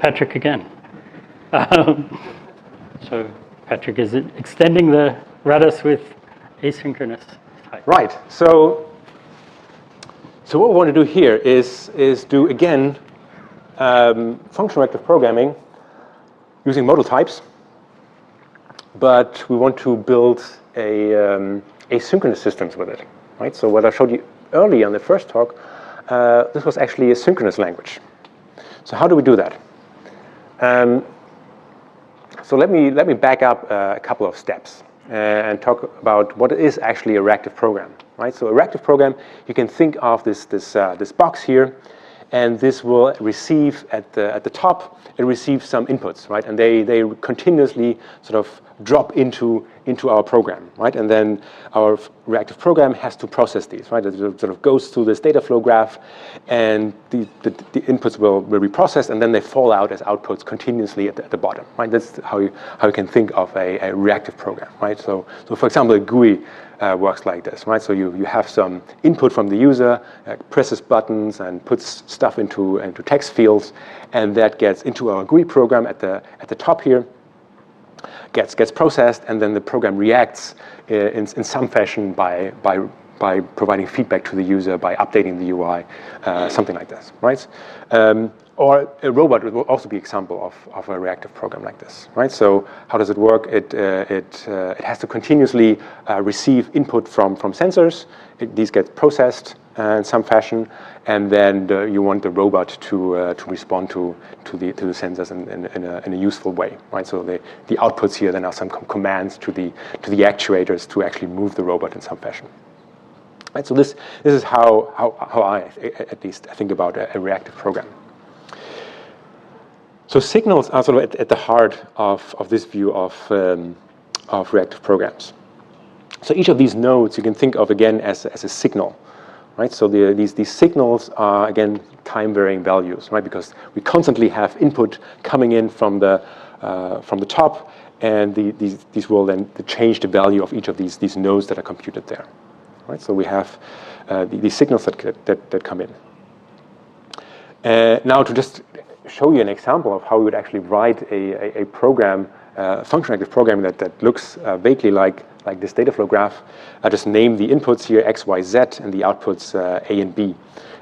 Patrick again. So Patrick is extending the RaTTs with asynchronous type. Right. So what we want to do here is do again functional reactive programming using modal types, but we want to build asynchronous systems with it. Right. So what I showed you earlier in the first talk, this was actually a synchronous language. So how do we do that? So let me back up a couple of steps and talk about what is actually a reactive program, right? So a reactive program, you can think of this box here, and this will receive at the top. It receives some inputs, right? And they continuously sort of drop into our program, right? And then our reactive program has to process these, right? It sort of goes through this data flow graph, and the inputs will be processed, and then they fall out as outputs continuously at the bottom, right? That's how you can think of a reactive program, right? So for example, a GUI works like this, right? So you have some input from the user, presses buttons and puts stuff into text fields, and that gets into our GUI program at the top here, gets processed, and then the program reacts in some fashion by providing feedback to the user, by updating the UI, something like this, right? Or a robot will also be an example of a reactive program like this, right? So how does it work? It has to continuously receive input from sensors. These get processed in some fashion, and then you want the robot to respond to the sensors in a useful way, right? So the outputs here then are some commands to the actuators to actually move the robot in some fashion. Right, so this is how I at least think about a reactive program. So signals are sort of at the heart of this view of reactive programs. So each of these nodes you can think of again as a signal, right? So these signals are again time-varying values, right? Because we constantly have input coming in from the top, and these will then change the value of each of these nodes that are computed there. Right, so we have these signals that come in. Now, to just show you an example of how we would actually write a program, functional reactive programming that looks vaguely like this data flow graph, I just name the inputs here X, Y, Z, and the outputs A and B.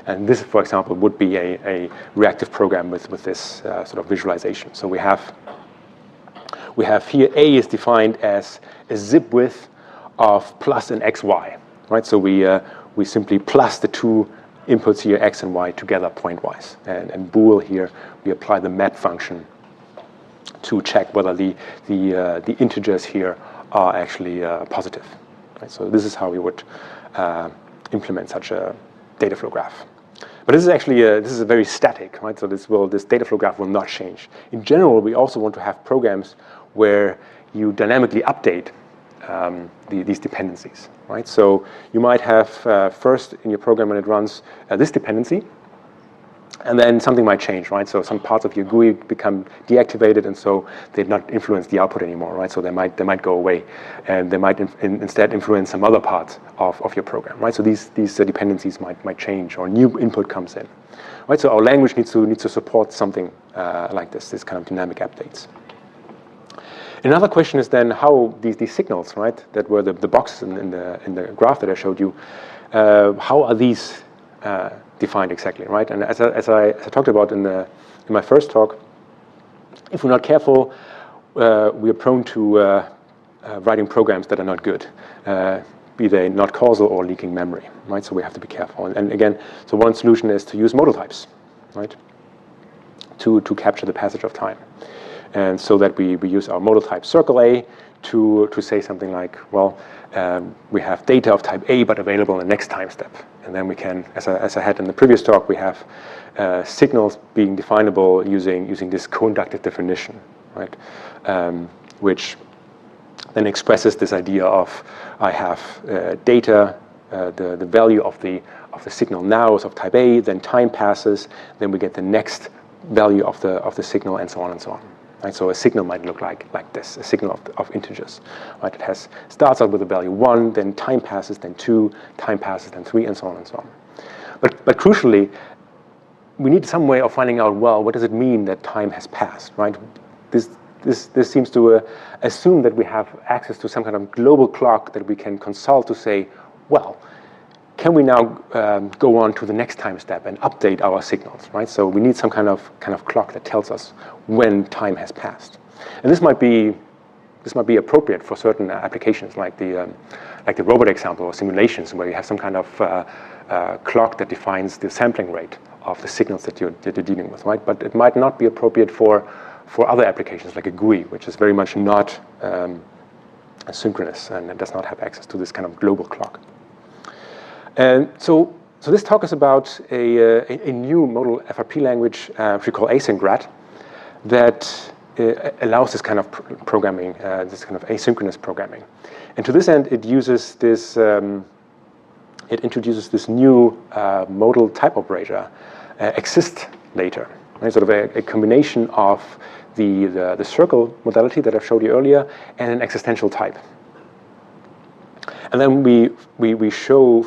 And this, for example, would be a reactive program with this sort of visualization. So we have here A is defined as a zip width of plus an XY. Right, so we simply plus the two inputs here, x and y, together pointwise. And bool here, we apply the map function to check whether the integers here are actually positive. Right, so this is how we would implement such a data flow graph. But this is actually this is very static, right? So this data flow graph will not change. In general, we also want to have programs where you dynamically update these dependencies, right? So you might have first in your program when it runs this dependency, and then something might change, right? So some parts of your GUI become deactivated, and so they not influence the output anymore, right? So they might go away, and they might instead influence some other parts of your program, right? So these dependencies might change, or new input comes in, right? So our language needs to support something like this kind of dynamic updates. Another question is then how these signals, right, that were the boxes in the graph that I showed you, how are these defined exactly, right? And as I talked about in my first talk, if we're not careful, we are prone to writing programs that are not good, be they not causal or leaking memory, right? So we have to be careful. And again, so one solution is to use modal types, right, to capture the passage of time. And so that we use our modal type circle A to say something like, well, we have data of type A but available in the next time step. And then we can, as I had in the previous talk, we have signals being definable using this co-inductive definition, right? Which then expresses this idea of I have data, the value of the signal now is of type A, then time passes, then we get the next value of the signal, and so on and so on. Right, so a signal might look like this, a signal of integers. Right, it starts out with the value 1, then time passes, then 2, time passes, then 3, and so on and so on. But crucially, we need some way of finding out, well, what does it mean that time has passed, right? This seems to assume that we have access to some kind of global clock that we can consult to say, well, can we now go on to the next time step and update our signals, right? So we need some kind of clock that tells us when time has passed. And this might be appropriate for certain applications, like the robot example or simulations, where you have some kind of clock that defines the sampling rate of the signals that you're dealing with, right? But it might not be appropriate for other applications, like a GUI, which is very much not asynchronous and it does not have access to this kind of global clock. And so this talk is about a new modal FRP language, which we call Async RaTT, that allows this kind of programming, this kind of asynchronous programming. And to this end, it uses this, it introduces this new modal type operator, exist later, right? Sort of a combination of the circle modality that I showed you earlier and an existential type. And then we show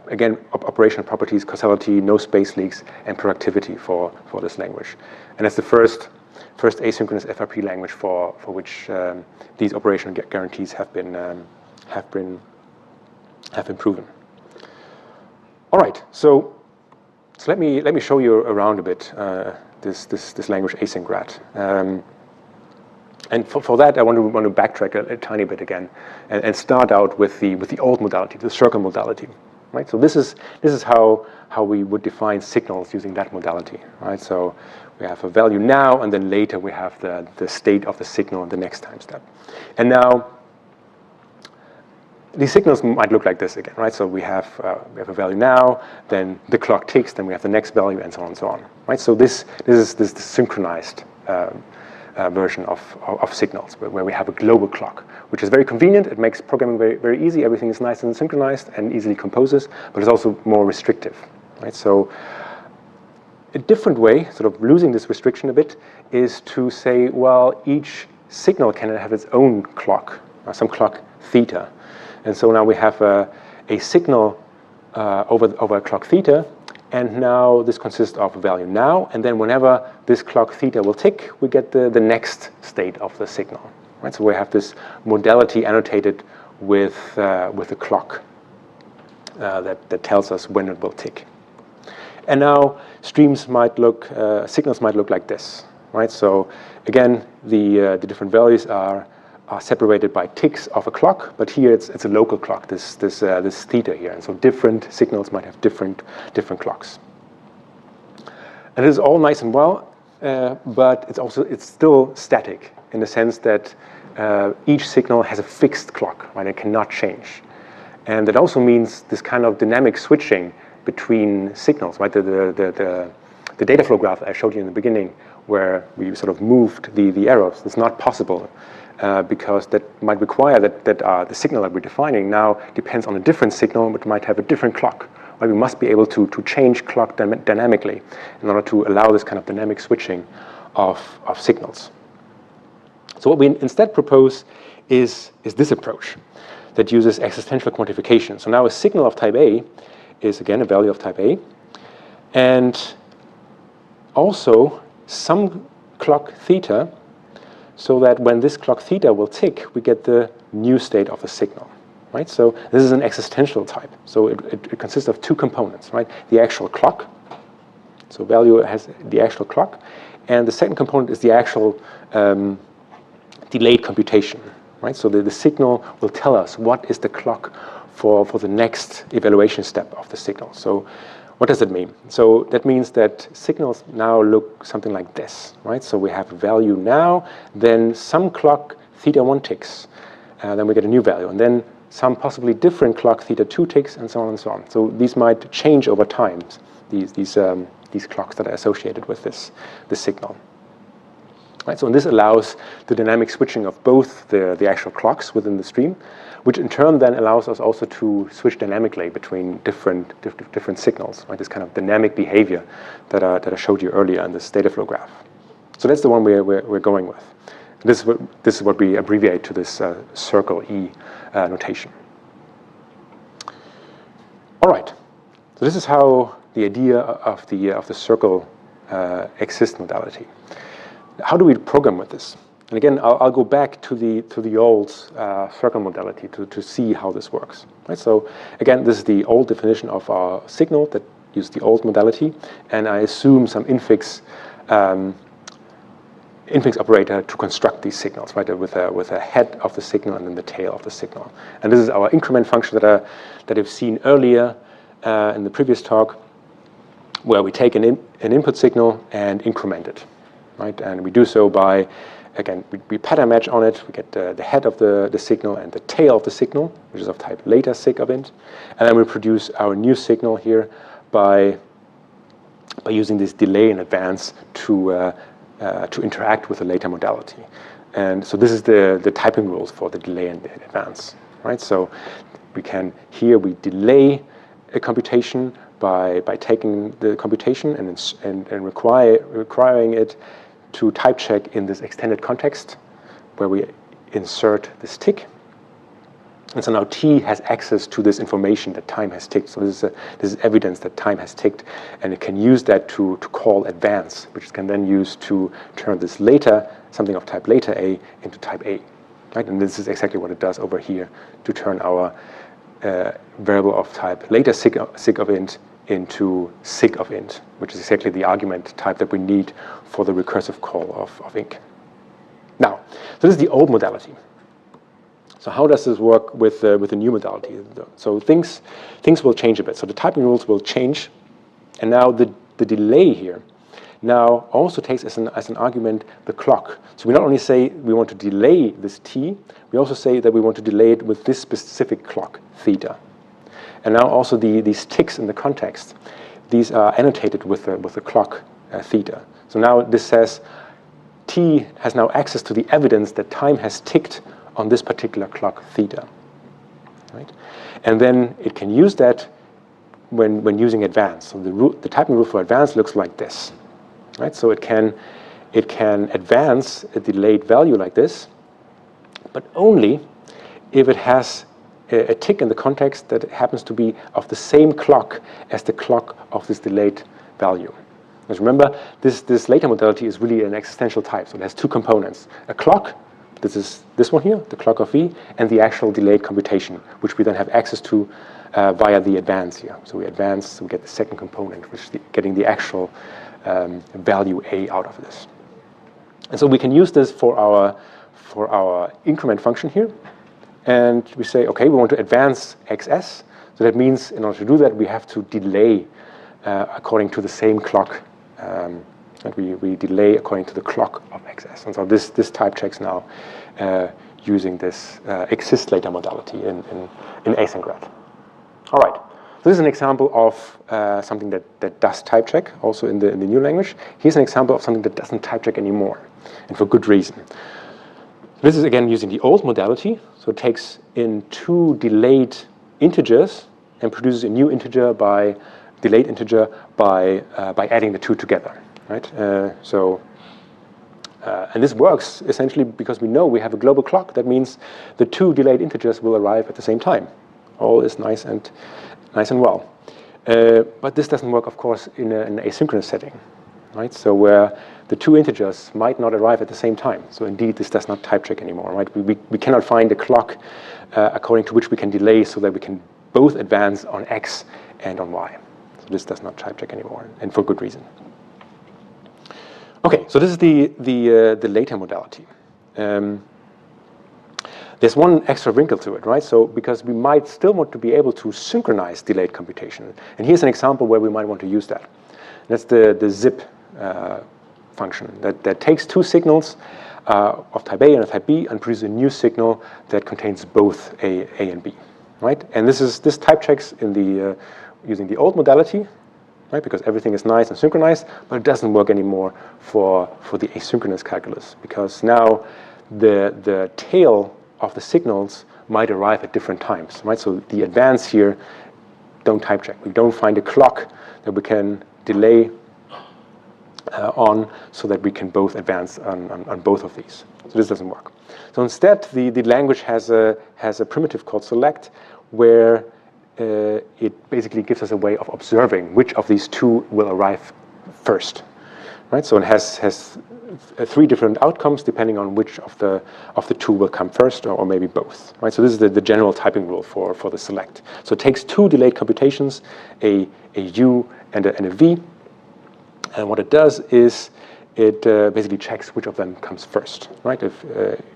again operational properties, causality, no space leaks, and productivity for this language. And it's the first asynchronous FRP language for which these operational guarantees have been proven. All right, so let me show you around a bit this language Async RaTT. And for that, I want to backtrack a tiny bit again and start out with the old modality, the circle modality. Right, so this is how we would define signals using that modality. Right, so we have a value now, and then later we have the state of the signal in the next time step. And now these signals might look like this again. Right, so we have a value now, then the clock ticks, then we have the next value, and so on and so on. Right, so this is the synchronized version of signals, where we have a global clock, which is very convenient. It makes programming very, very easy. Everything is nice and synchronized and easily composes, but it's also more restrictive. Right? So a different way, sort of losing this restriction a bit, is to say, well, each signal can have its own clock, or some clock theta. And so now we have a signal over a clock theta, and now this consists of a value now, and then whenever this clock theta will tick, we get the next state of the signal. Right? So we have this modality annotated with a clock that tells us when it will tick. And now signals might look like this. Right? So again, the different values are separated by ticks of a clock, but here it's a local clock, this theta here, and so different signals might have different clocks. And it is all nice and well, but it's still static in the sense that each signal has a fixed clock, right? It cannot change, and that also means this kind of dynamic switching between signals, right? The data flow graph I showed you in the beginning, where we sort of moved the arrows, it's not possible. Because that might require that the signal that we're defining now depends on a different signal, which might have a different clock. Right? We must be able to change clock dynamically in order to allow this kind of dynamic switching of signals. So what we instead propose is this approach that uses existential quantification. So now a signal of type A is again a value of type A, and also some clock theta, so that when this clock theta will tick, we get the new state of the signal, right? So this is an existential type. So it consists of two components, right? The actual clock, so value has the actual clock, and the second component is the actual delayed computation, right? So the signal will tell us what is the clock for the next evaluation step of the signal. So what does it mean? So that means that signals now look something like this, right? So we have a value now, then some clock theta 1 ticks, then we get a new value, and then some possibly different clock theta 2 ticks, and so on and so on. So these might change over time, these clocks that are associated with this signal. Right? So and this allows the dynamic switching of both the actual clocks within the stream, which in turn then allows us also to switch dynamically between different signals, right? This kind of dynamic behavior that I showed you earlier in this data flow graph. So that's the one we're going with. This is what we abbreviate to this circle E notation. All right. So this is how the idea of the circle exist modality. How do we program with this? And again, I'll go back to the old circle modality to see how this works. Right? So again, this is the old definition of our signal that used the old modality, and I assume some infix operator to construct these signals, right? With a head of the signal and then the tail of the signal. And this is our increment function that I've seen earlier in the previous talk, where we take an input signal and increment it, right? And we do so by, again, we pattern match on it. We get the head of the signal and the tail of the signal, which is of type later sig of int, and then we produce our new signal here by using this delay in advance to interact with the later modality. And so this is the typing rules for the delay in advance, right? So we delay a computation by taking the computation and requiring it to type check in this extended context where we insert this tick. And so now T has access to this information that time has ticked. So this is evidence that time has ticked, and it can use that to call advance, which can then use to turn this later, something of type later A, into type A. Right? And this is exactly what it does over here to turn our variable of type later sig of int into sig of int, which is exactly the argument type that we need for the recursive call of inc. Now, so this is the old modality. So how does this work with the new modality? So things will change a bit. So the typing rules will change, and now the delay here now also takes as an argument the clock. So we not only say we want to delay this t, we also say that we want to delay it with this specific clock, theta. And now also these ticks in the context, these are annotated with the clock theta. So now this says t has now access to the evidence that time has ticked on this particular clock theta, right? And then it can use that when using advance. So the typing rule for advance looks like this, right? So it can advance a delayed value like this, but only if it has a tick in the context that happens to be of the same clock as the clock of this delayed value. Because remember, this later modality is really an existential type, so it has two components: a clock. This is this one here, the clock of v, and the actual delayed computation, which we then have access to via the advance here. So we advance, so we get the second component, which is getting the actual value a out of this. And so we can use this for our increment function here, and we say, okay, we want to advance xs. So that means in order to do that, we have to delay according to the same clock. And we delay according to the clock of xs. And so this type checks now using this exist later modality in Async RaTT. All right, so this is an example of something that does type check also in the new language. Here's an example of something that doesn't type check anymore, and for good reason. This is again using the old modality. So it takes in two delayed integers and produces a new integer delayed integer by adding the two together. Right? And this works essentially because we know we have a global clock. That means the two delayed integers will arrive at the same time. All is nice and well. But this doesn't work, of course, in an asynchronous setting, right? So where the two integers might not arrive at the same time. So indeed, this does not type check anymore, right? We cannot find a clock according to which we can delay so that we can both advance on x and on y. So this does not type check anymore, and for good reason. Okay, so this is the later modality. There's one extra wrinkle to it, right? So because we might still want to be able to synchronize delayed computation, and here's an example where we might want to use that. That's the zip function that takes two signals of type A and of type B and produces a new signal that contains both A and B, right? And this type checks in using the old modality. Right, because everything is nice and synchronized, but it doesn't work anymore for the asynchronous calculus, because now the tail of the signals might arrive at different times, right? So the advance here don't type check. We don't find a clock that we can delay on so that we can both advance on both of these. So this doesn't work. So instead, the language has a primitive called select, where it basically gives us a way of observing which of these two will arrive first, right? So it has 3 different outcomes depending on which of the two will come first, or maybe both, right? So this is the general typing rule for the select. So it takes 2 delayed computations, a U and a V, and what it does is it basically checks which of them comes first, right? If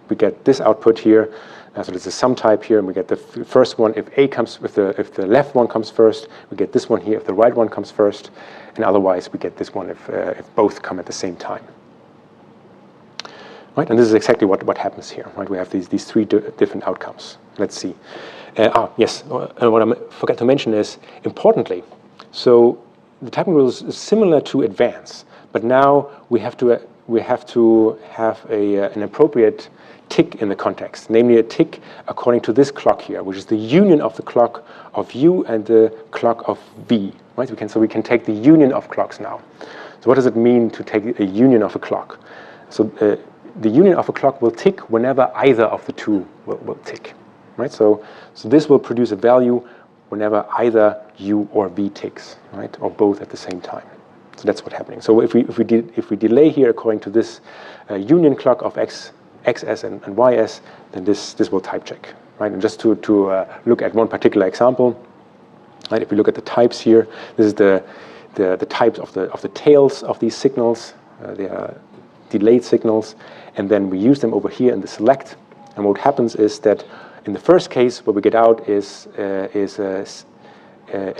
we get this output here, so there's a sum type here, and we get the first one if if the left one comes first, we get this one here if the right one comes first, and otherwise we get this one if both come at the same time. Right, and this is exactly what happens here. Right, we have these 3 different outcomes. Let's see. Yes, and what I forgot to mention is, importantly, so the typing rule is similar to advance, but now we have to have an appropriate tick in the context, namely a tick according to this clock here, which is the union of the clock of U and the clock of V. Right, we can take the union of clocks now. So what does it mean to take a union of a clock? So the union of a clock will tick whenever either of the two will tick, right? So this will produce a value whenever either U or V ticks, right, or both at the same time. So that's what's happening. So if we delay here according to this union clock of XS and YS, then this will type check, right? And just to look at one particular example, right? If we look at the types here, this is the types of the tails of these signals. They are delayed signals, and then we use them over here in the select. And what happens is that in the first case, what we get out is a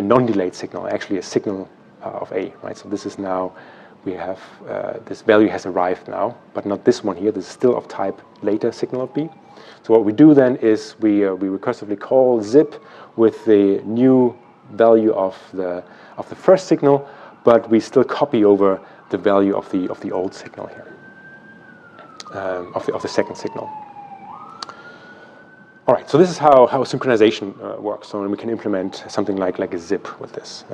non-delayed signal, actually a signal of A, right? So this is now, we have, this value has arrived now, but not this one here. This is still of type later signal of B. So what we do then is we recursively call zip with the new value of the first signal, but we still copy over the value of the old signal here. Of the second signal. All right, so this is how synchronization works. So we can implement something like a zip with this.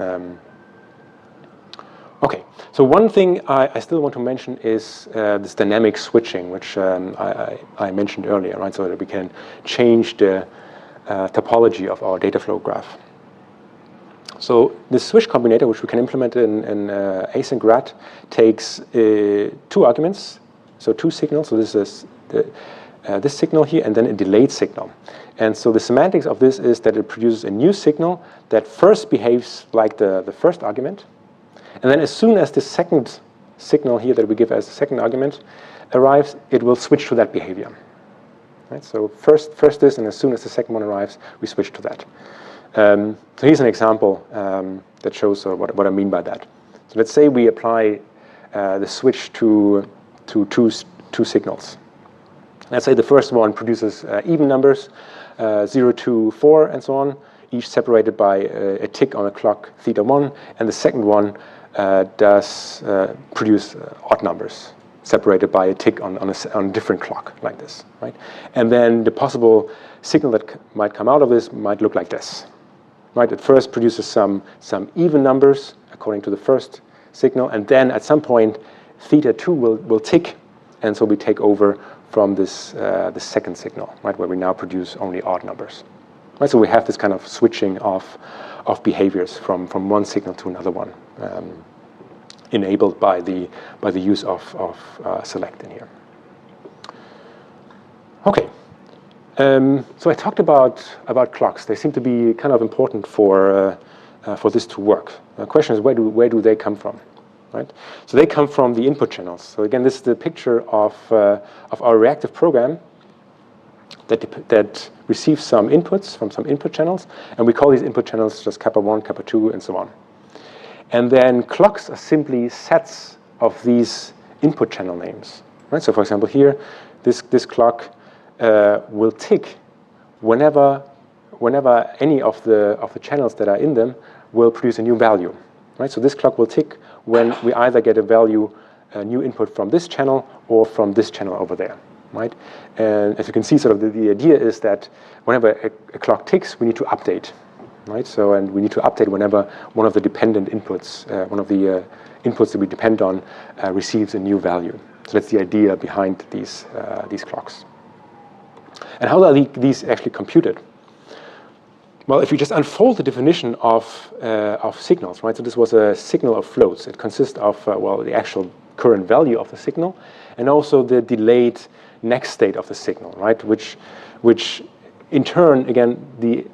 Okay, so one thing I still want to mention is this dynamic switching, which I mentioned earlier, right? So that we can change the topology of our data flow graph. So this switch combinator, which we can implement in Async RaTT, takes 2 arguments. So 2 signals, so this is this signal here, and then a delayed signal. And so the semantics of this is that it produces a new signal that first behaves like the first argument, and then as soon as the second signal here that we give as the second argument arrives, it will switch to that behavior. Right? So first this, and as soon as the second one arrives, we switch to that. So here's an example that shows what I mean by that. So let's say we apply the switch to two signals. Let's say the first one produces even numbers, 0 to 4 and so on, each separated by a tick on a clock θ1, and the second one does produce odd numbers, separated by a tick on a different clock, like this, right? And then the possible signal that might come out of this might look like this, right? It first produces some even numbers according to the first signal, and then at some point θ2 will tick, and so we take over from this the second signal, right, where we now produce only odd numbers. Right, so we have this kind of switching of behaviors from one signal to another one, enabled by the use of select in here. Okay, so I talked about clocks. They seem to be kind of important for this to work. The question is, where do they come from? Right? So they come from the input channels. So again, this is the picture of our reactive program that receives some inputs from some input channels, and we call these input channels just kappa 1, kappa 2, and so on. And then clocks are simply sets of these input channel names. Right? So for example, here, this clock will tick whenever any of the channels that are in them will produce a new value. Right? So this clock will tick when we either get a new input from this channel or from this channel over there. Right? And as you can see, sort of the idea is that whenever a clock ticks, we need to update. Right? So, and we need to update whenever one of the dependent inputs, one of the inputs that we depend on, receives a new value. So that's the idea behind these clocks. And how are these actually computed? Well, if you just unfold the definition of signals, right? So this was a signal of floats. It consists of, well, the actual current value of the signal and also the delayed next state of the signal, right? Which in turn, again,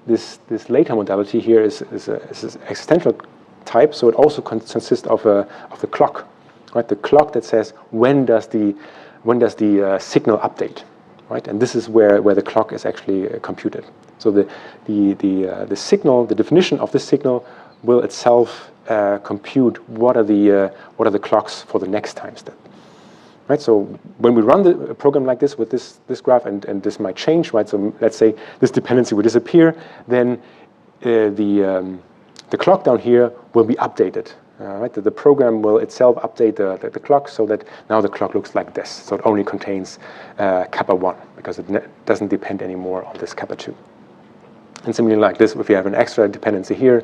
this later modality here is an existential type, so it also consists of the clock, right? The clock that says when does the signal update, right? And this is where the clock is actually computed. So the signal, the definition of this signal, will itself compute what are the clocks for the next time step, right? So when we run a program like this with this graph, and this might change, right? So let's say this dependency will disappear, then the clock down here will be updated. Right? The program will itself update the clock so that now the clock looks like this. So it only contains kappa 1 because it doesn't depend anymore on this kappa 2. And similarly like this, if you have an extra dependency here,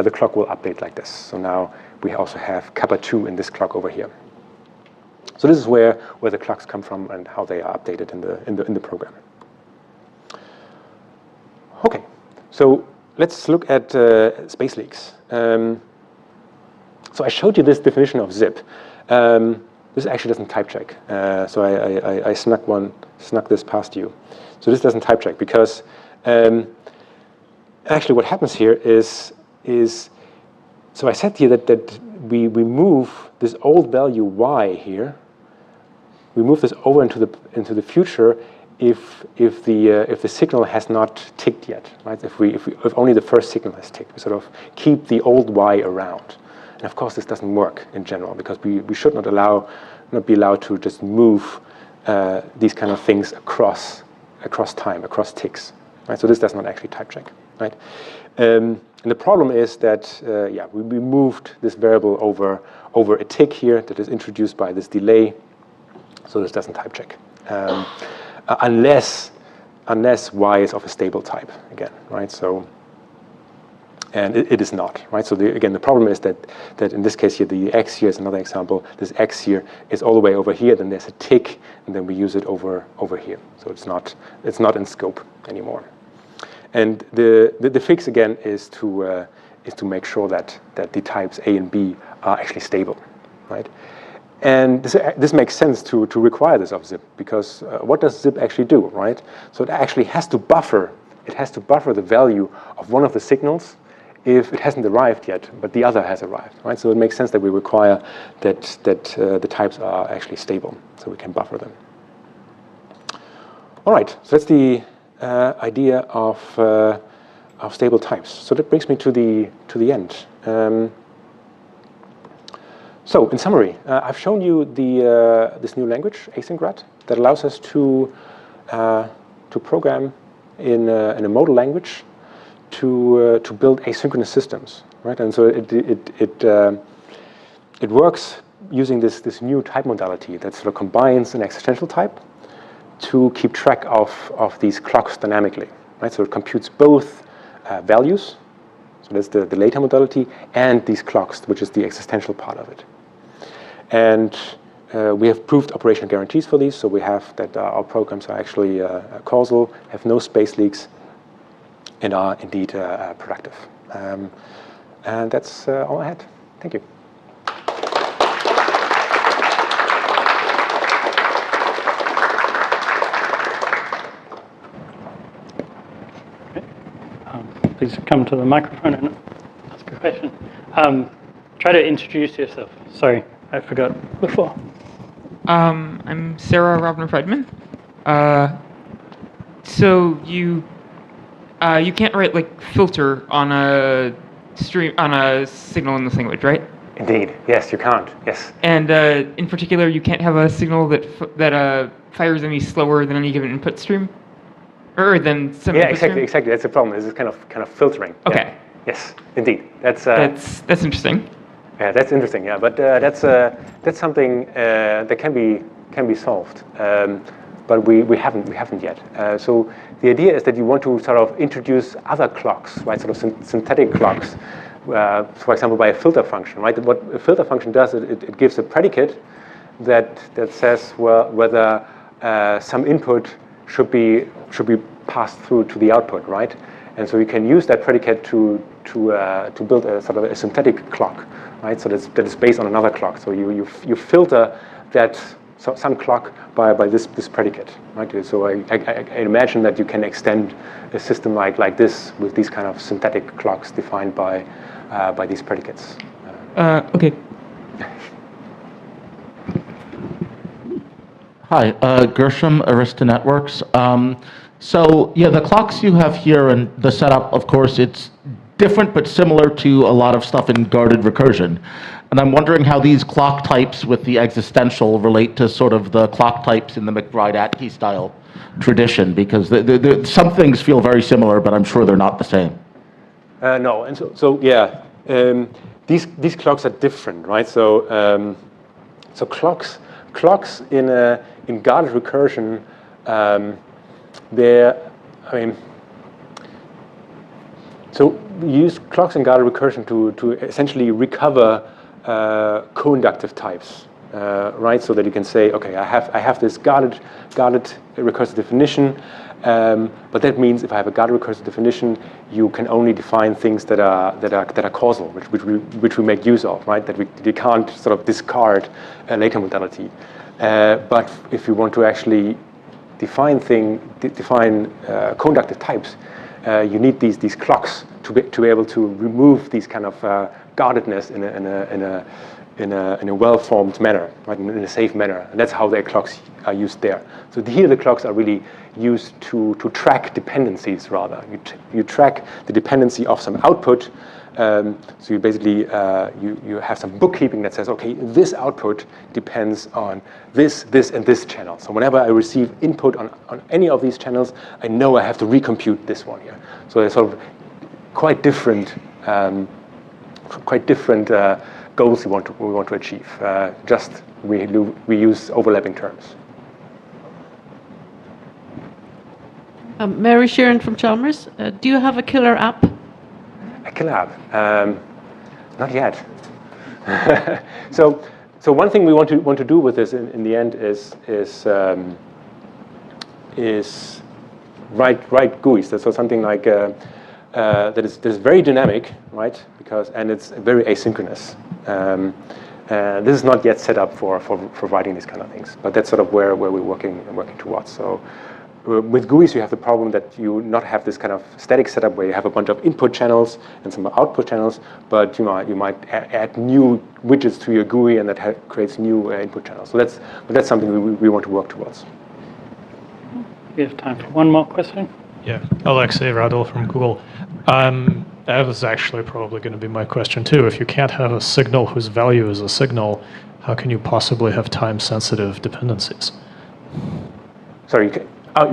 the clock will update like this. So now we also have kappa 2 in this clock over here. So this is where the clocks come from and how they are updated in the program. Okay, so let's look at space leaks. So I showed you this definition of zip. This actually doesn't type check. So I snuck this past you. So this doesn't type check because actually what happens here is so I said here that we move this old value y here. We move this over into the future if the signal has not ticked yet, right? If only the first signal has ticked, we sort of keep the old y around. And of course, this doesn't work in general because we should not be allowed to just move these kind of things across time, across ticks, right? So this does not actually type check, right? And the problem is that we moved this variable over a tick here that is introduced by this delay, so this doesn't type check unless y is of a stable type again, right? So. And it is not, right? So again, the problem is that in this case here, the x here is another example. This x here is all the way over here. Then there's a tick, and then we use it over here. So it's not in scope anymore. And the fix again is to make sure that the types A and B are actually stable, right? And this makes sense to require this of zip because what does zip actually do, right? So it actually has to buffer. It has to buffer the value of one of the signals if it hasn't arrived yet, but the other has arrived, right? So it makes sense that we require that the types are actually stable, so we can buffer them. All right, so that's the idea of stable types. So that brings me to the end. So in summary, I've shown you this new language, Async RaTT, that allows us to program in a modal language to build asynchronous systems, right? And so it works using this new type modality that sort of combines an existential type to keep track of these clocks dynamically, right? So it computes both values, so that's the later modality, and these clocks, which is the existential part of it. And we have proved operational guarantees for these, so we have that our programs are actually causal, have no space leaks, and are indeed productive. And that's all I had. Thank you. Okay. Please come to the microphone and ask a question. Try to introduce yourself. Sorry, I forgot before. I'm Sarah Robner Friedman. So you can't write like filter on a signal in this language, right? Indeed, yes, you can't. Yes. And in particular, you can't have a signal that fires any slower than any given input stream, or than some. Yeah, input stream? exactly. That's the problem. This is kind of filtering. Okay. Yeah. Yes, indeed. That's interesting. Yeah, that's interesting. Yeah, but that's something that can be solved. But we haven't yet. So the idea is that you want to sort of introduce other clocks, right? Sort of synthetic clocks. For example, by a filter function, right? What a filter function does, it gives a predicate that says, well, whether some input should be passed through to the output, right? And so you can use that predicate to build a sort of a synthetic clock, right? So that is based on another clock. So you filter that some clock by this predicate, right? So I imagine that you can extend a system like this with these kind of synthetic clocks defined by these predicates. Okay. Hi, Gershom, Arista Networks. So yeah, the clocks you have here and the setup, of course, it's different but similar to a lot of stuff in guarded recursion. And I'm wondering how these clock types with the existential relate to sort of the clock types in the McBride-ATKey style tradition, because some things feel very similar, but I'm sure they're not the same. No, and so yeah, these clocks are different, right? So clocks in guarded recursion, so we use clocks in guarded recursion to essentially recover co-inductive types, right? So that you can say, okay, I have this guarded recursive definition, but that means if I have a guarded recursive definition, you can only define things that are causal, which we make use of, right? That we can't sort of discard a later modality. But if you want to actually define co-inductive types, you need these clocks to be able to remove these kind of guardedness in a well-formed manner, right? In a safe manner, and that's how their clocks are used there. So here the clocks are really used to track dependencies rather. You track the dependency of some output. So you basically you have some bookkeeping that says, okay, this output depends on this, and this channel. So whenever I receive input on any of these channels, I know I have to recompute this one here. So they're sort of quite different goals we want to achieve. Just we use overlapping terms. Mary Sheeran from Chalmers. Do you have a killer app? A killer app? Not yet. So one thing we want to do with this in the end is write GUIs. So something like that is very dynamic, right? And it's very asynchronous. This is not yet set up for writing these kind of things, but that's sort of where we're working towards. So with GUIs, you have the problem that you not have this kind of static setup where you have a bunch of input channels and some output channels, but you might add new widgets to your GUI, and that creates new input channels. So that's something we want to work towards. We have time for one more question. Yeah, Alexei Radul from Google. That was actually probably going to be my question too. If you can't have a signal whose value is a signal, how can you possibly have time-sensitive dependencies? Sorry,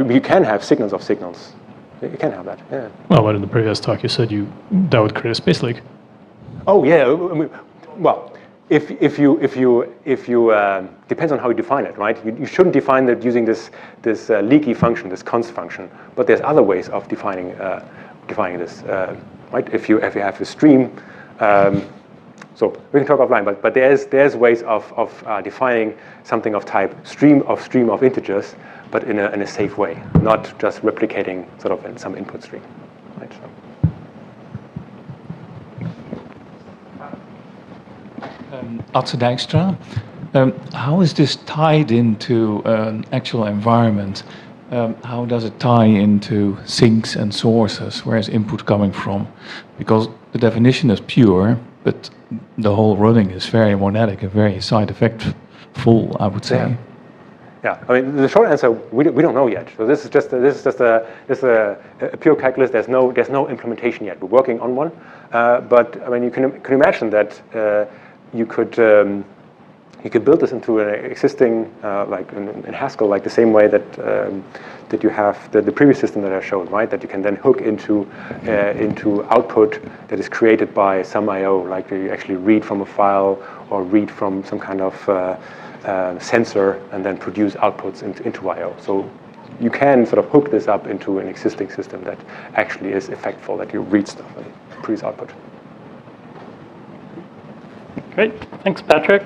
you can have signals of signals. You can have that, yeah. Well, but in the previous talk you said that would create a space leak. Oh yeah. Well, if you depends on how you define it, right? You shouldn't define that using this leaky function, this const function. But there's other ways of defining this, right? If you have a stream, so we can talk offline. But there's ways of defining something of type stream of integers, but in a safe way, not just replicating sort of in some input stream, right? So. Atze Dijkstra. How is this tied into an actual environment? How does it tie into sinks and sources? Where is input coming from? Because the definition is pure, but the whole running is very monetic and very side effectful, I would say. Yeah, I mean the short answer, we don't know yet. So this is just a pure calculus. There's no implementation yet. We're working on one, but I mean you can imagine that you could build this into an existing like in Haskell, like the same way that you have the previous system that I showed, right? That you can then hook into output that is created by some I/O, like you actually read from a file or read from some kind of sensor and then produce outputs into I/O. So you can sort of hook this up into an existing system that actually is effectful, that you read stuff and produce output. Great. Thanks, Patrick.